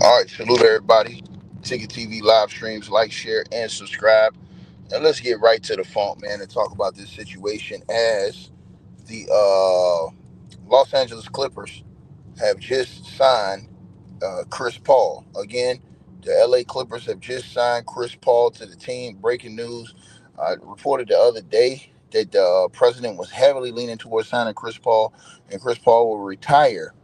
All right, salute everybody. Ticket TV live streams, like, share, and subscribe. And let's get right to the funk, man, and talk about this situation as the Los Angeles Clippers have just signed Chris Paul. Again, the LA Clippers have just signed Chris Paul to the team. Breaking news. Reported the other day that the president was heavily leaning towards signing Chris Paul, and Chris Paul will retire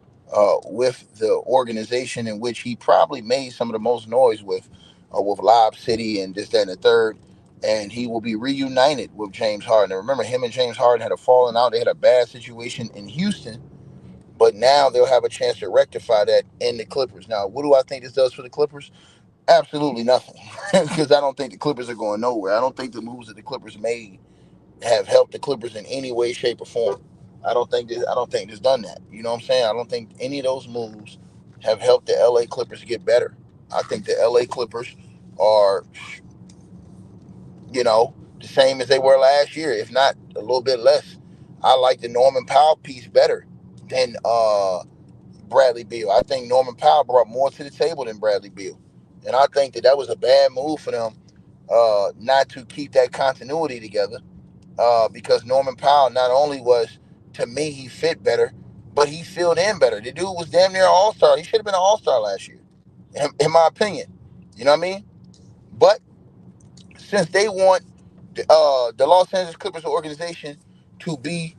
with the organization in which he probably made some of the most noise with Lob City and this, that, and the third. And he will be reunited with James Harden. And remember, him and James Harden had a falling out. They had a bad situation in Houston, but now they'll have a chance to rectify that in the Clippers. Now, what do I think this does for the Clippers? Absolutely nothing, because I don't think the Clippers are going nowhere. I don't think the moves that the Clippers made have helped the Clippers in any way, shape, or form. I don't think it's done that. You know what I'm saying? I don't think any of those moves have helped the LA Clippers get better. I think the LA Clippers are, the same as they were last year, if not a little bit less. I like the Norman Powell piece better than Bradley Beal. I think Norman Powell brought more to the table than Bradley Beal, and I think that was a bad move for them not to keep that continuity together. Because Norman Powell not only was, to me, he fit better, but he filled in better. The dude was damn near an all star. He should have been an all star last year, in my opinion. You know what I mean? But since they want the Los Angeles Clippers organization to be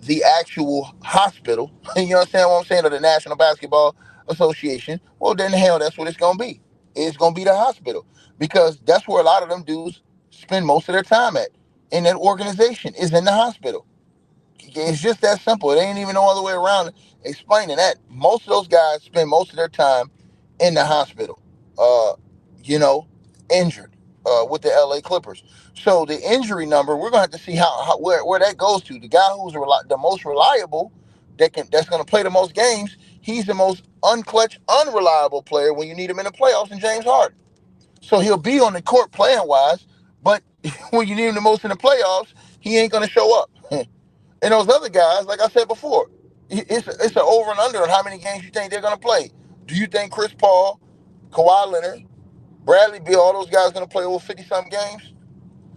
the actual hospital, you understand what I'm saying, of the National Basketball Association, well, then hell, that's what it's going to be. It's going to be the hospital, because that's where a lot of them dudes spend most of their time at, in that organization, is in the hospital. It's just that simple. It ain't even no other way around explaining that. Most of those guys spend most of their time in the hospital, uh, you know, injured with the LA Clippers. So the injury number, we're gonna have to see where that goes to. The guy who's the most reliable, that's gonna play the most games. He's the most unclutch, unreliable player when you need him in the playoffs, and James Harden. So he'll be on the court playing wise, but when you need him the most in the playoffs, he ain't gonna show up. And those other guys, like I said before, it's an over and under on how many games you think they're going to play. Do you think Chris Paul, Kawhi Leonard, Bradley Beal, all those guys going to play over 50-something games?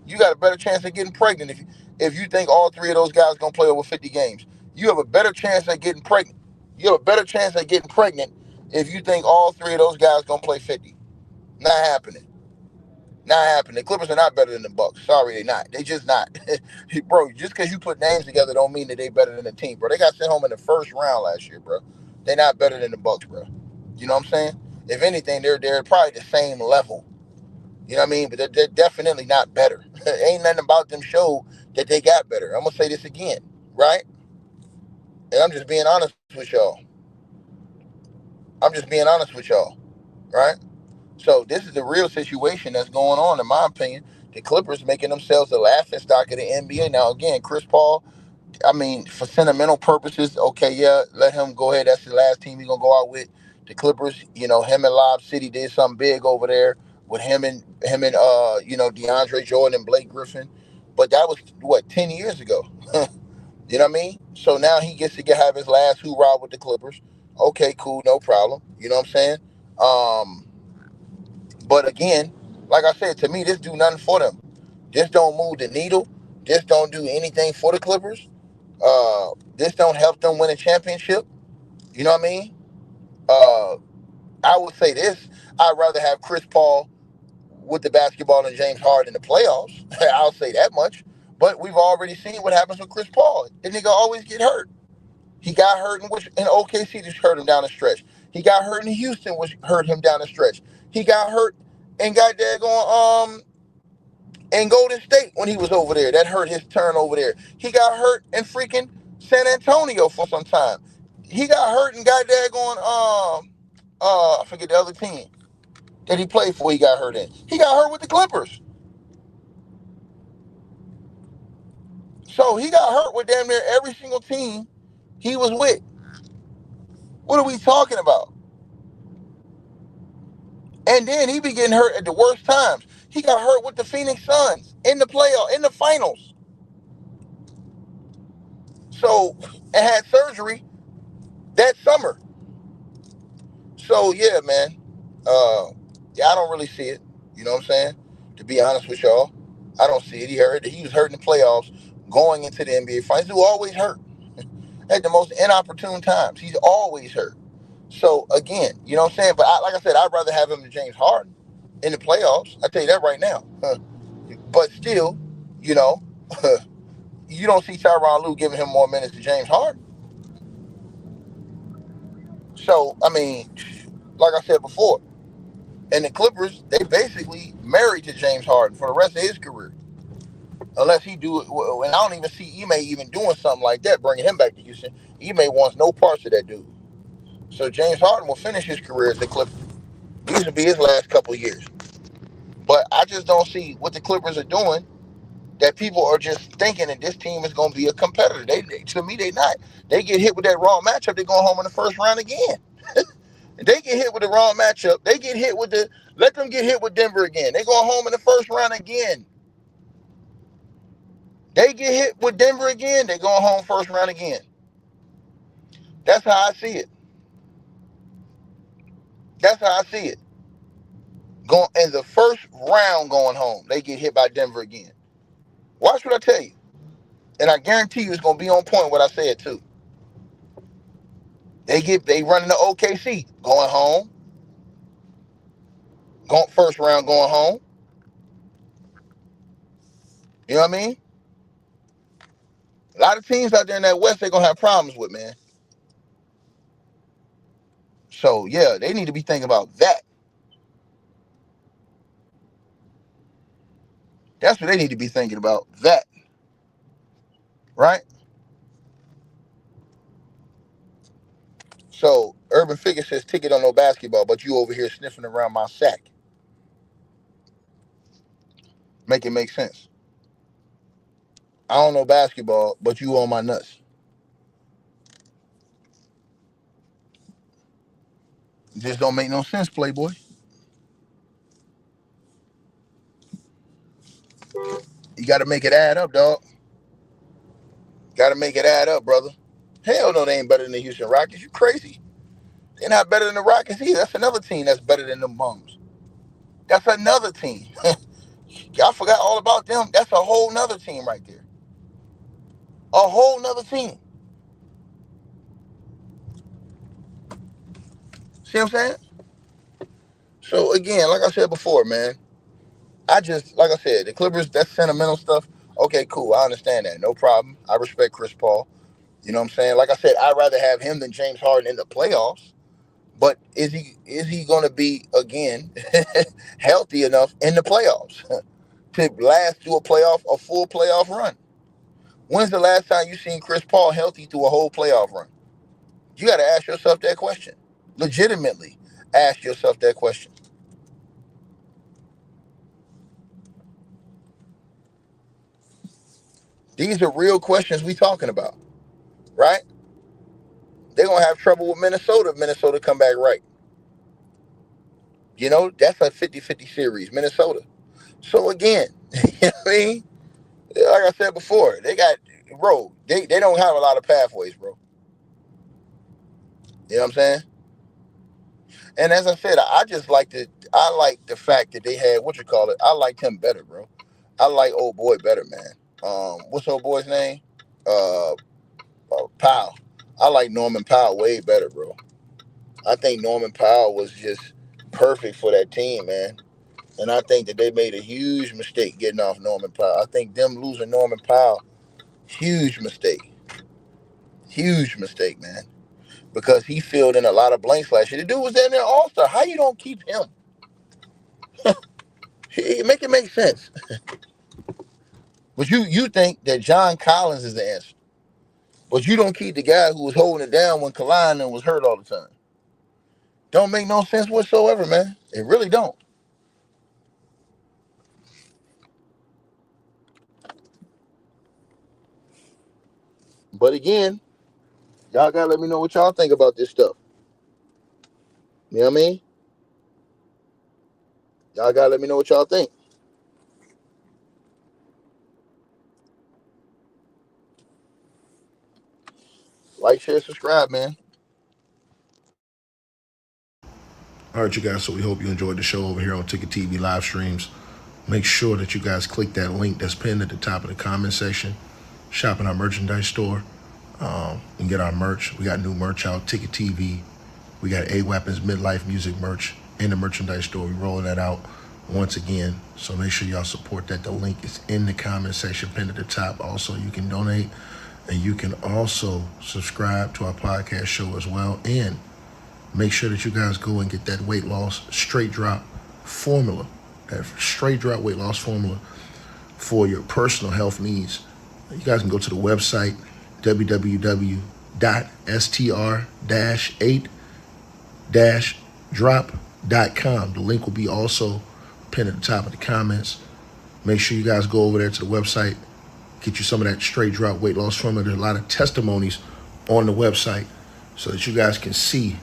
You got a better chance of getting pregnant if you think all three of those guys going to play over 50 games. You have a better chance at getting pregnant. You have a better chance at getting pregnant if you think all three of those guys going to play 50. Not happening. Not happening. The Clippers are not better than the Bucks. Sorry, they not. They just not. Bro, just because you put names together don't mean that they better than the team, bro. They got sent home in the first round last year, bro. They not better than the Bucks, bro. You know what I'm saying? If anything, they're probably the same level. You know what I mean? But they're definitely not better. Ain't nothing about them show that they got better. I'm gonna say this again, right? And I'm just being honest with y'all. I'm just being honest with y'all, right? So this is the real situation that's going on, in my opinion. The Clippers making themselves the laughing stock of the NBA. Now, again, Chris Paul, I mean, for sentimental purposes, okay, yeah, let him go ahead. That's the last team he's gonna go out with. The Clippers, him and Lob City did something big over there with him and DeAndre Jordan and Blake Griffin. But that was what, 10 years ago. You know what I mean? So now he gets to have his last hoorah with the Clippers. Okay, cool, no problem. You know what I'm saying? Um, but again, like I said, to me, this do nothing for them. This don't move the needle. This don't do anything for the Clippers. This don't help them win a championship. You know what I mean? Uh, I would say this: I'd rather have Chris Paul with the basketball than James Harden in the playoffs. I'll say that much. But we've already seen what happens with Chris Paul. The nigga always get hurt. He got hurt in OKC, just hurt him down the stretch. He got hurt in Houston, which hurt him down the stretch. He got hurt and got daggone in Golden State when he was over there. That hurt his turn over there. He got hurt in freaking San Antonio for some time. He got hurt and got daggone I forget the other team that he played for. He got hurt in. He got hurt with the Clippers. So he got hurt with damn near every single team he was with. What are we talking about? And then he be getting hurt at the worst times. He got hurt with the Phoenix Suns in the playoff, in the finals. So, and had surgery that summer. So yeah, man. Yeah, I don't really see it. You know what I'm saying? To be honest with y'all, I don't see it. He was hurt in the playoffs going into the NBA finals. He always hurt at the most inopportune times. He's always hurt. So again, you know what I'm saying? But like I said, I'd rather have him than James Harden in the playoffs. I tell you that right now. But still, you know, you don't see Tyronn Lue giving him more minutes than James Harden. So I mean, like I said before, and the Clippers, they basically married to James Harden for the rest of his career. Unless he do it, and I don't even see Ime even doing something like that, bringing him back to Houston. Ime wants no parts of that dude. So James Harden will finish his career as the Clippers. These will be his last couple of years. But I just don't see what the Clippers are doing. That people are just thinking that this team is going to be a competitor. To me, they not. They get hit with that wrong matchup. They go home in the first round again. They get hit with the wrong matchup. They get hit with the. Let them get hit with Denver again. They go home in the first round again. They get hit with Denver again. They go home first round again. That's how I see it. That's how I see it. Going in the first round, going home, they get hit by Denver again. Watch what I tell you, and I guarantee you it's gonna be on point what I said too. They running the OKC, going home, going first round, going home. You know what I mean? A lot of teams out there in that West they're gonna have problems with, man. So yeah, they need to be thinking about that. That's what they need to be thinking about. That, right? So Urban Figure says ticket don't know basketball, but you over here sniffing around my sack. Make it make sense. I don't know basketball, but you on my nuts. It just don't make no sense, Playboy. You got to make it add up, dog. Got to make it add up, brother. Hell no, they ain't better than the Houston Rockets. You crazy? They're not better than the Rockets either. That's another team that's better than them bums. That's another team. Y'all forgot all about them. That's a whole nother team right there. A whole nother team. See what I'm saying? So again, like I said before, man, like I said, the Clippers, that's sentimental stuff. Okay, cool. I understand that. No problem. I respect Chris Paul. You know what I'm saying? Like I said, I'd rather have him than James Harden in the playoffs. But is he going to be again healthy enough in the playoffs to last through a full playoff run? When's the last time you seen Chris Paul healthy through a whole playoff run? You got to ask yourself that question. Legitimately, ask yourself that question. These are real questions we talking about, right? They're gonna have trouble with Minnesota if Minnesota come back right. You know, that's a 50-50 series, Minnesota. So again, you know what I mean? Like I said before, they don't have a lot of pathways, bro. You know what I'm saying? And as I said, I like the fact that they had what you call it. I liked him better, bro. I like old boy better, man. What's old boy's name? Uh, Powell. I like Norman Powell way better, bro. I think Norman Powell was just perfect for that team, man. And I think that they made a huge mistake getting off Norman Powell. I think them losing Norman Powell, huge mistake. Huge mistake, man. Because he filled in a lot of blanks last year. The dude was in there all star. How you don't keep him? Make it make sense. But you think that John Collins is the answer. But you don't keep the guy who was holding it down when Kalinin was hurt all the time. Don't make no sense whatsoever, man. It really don't. But again, y'all gotta let me know what y'all think about this stuff. You know what I mean? Y'all gotta let me know what y'all think. Like, share, subscribe, man. All right, you guys, so we hope you enjoyed the show over here on Ticket TV live streams. Make sure that you guys click that link that's pinned at the top of the comment section. Shop in our merchandise store and get our merch. We got new merch out, Ticket TV. We got A Weapons Midlife Music merch in the merchandise store. We rolling that out once again. So make sure y'all support that. The link is in the comment section pinned at the top. Also, you can donate and you can also subscribe to our podcast show as well. And make sure that you guys go and get that weight loss straight drop formula, that straight drop weight loss formula for your personal health needs. You guys can go to the website, www.str-8-drop.com. The link will be also pinned at the top of the comments. Make sure you guys go over there to the website, get you some of that straight drop weight loss formula. There's a lot of testimonies on the website so that you guys can see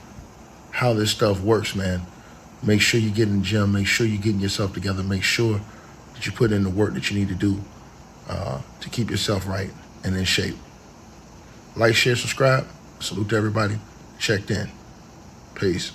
how this stuff works, man. Make sure you get in the gym. Make sure you're getting yourself together. Make sure that you put in the work that you need to do to keep yourself right and in shape. Like, share, subscribe. Salute to everybody. Checked in. Peace.